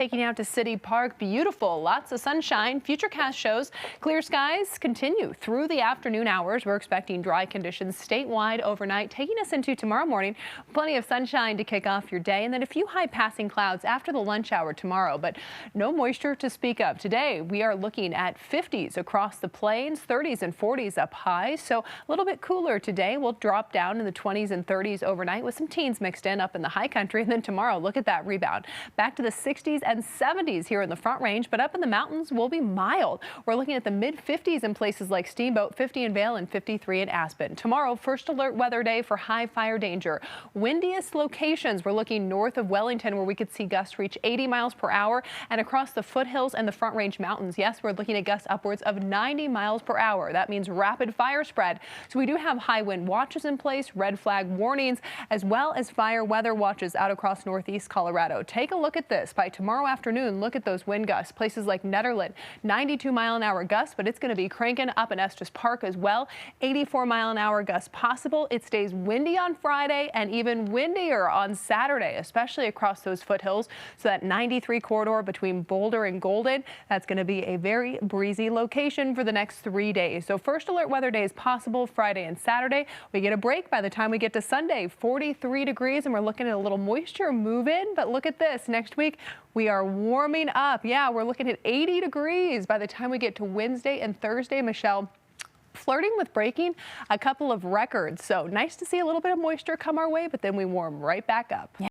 Taking you out to City Park, beautiful, lots of sunshine. Futurecast shows clear skies continue through the afternoon hours. We're expecting dry conditions statewide overnight, taking us into tomorrow morning. Plenty of sunshine to kick off your day, and then a few high passing clouds after the lunch hour tomorrow, but no moisture to speak of. Today, we are looking at 50s across the plains, 30s and 40s up high, so a little bit cooler today. We'll drop down in the 20s and 30s overnight with some teens mixed in up in the high country, and then tomorrow, look at that rebound. Back to the 60s and 70s here in the Front Range, but up in the mountains will be mild. We're looking at the mid-50s in places like Steamboat, 50 in Vail, and 53 in Aspen. Tomorrow, first alert weather day for high fire danger. Windiest locations, we're looking north of Wellington, where we could see gusts reach 80 miles per hour, and across the foothills and the Front Range mountains. Yes, we're looking at gusts upwards of 90 miles per hour. That means rapid fire spread. So we do have high wind watches in place, red flag warnings, as well as fire weather watches out across northeast Colorado. Take a look at this. By tomorrow afternoon, look at those wind gusts. Places like Netherland, 92-mile-an-hour gusts, but it's going to be cranking up in Estes Park as well. 84-mile-an-hour gusts possible. It stays windy on Friday and even windier on Saturday, especially across those foothills. So that 93 corridor between Boulder and Golden, that's going to be a very breezy location for the next 3 days. So first alert weather days possible Friday and Saturday. We get a break by the time we get to Sunday, 43 degrees, and we're looking at a little moisture move in. But look at this. Next week, we are warming up. Yeah, we're looking at 80 degrees by the time we get to Wednesday and Thursday. Michelle, flirting with breaking a couple of records. So nice to see a little bit of moisture come our way, but then we warm right back up.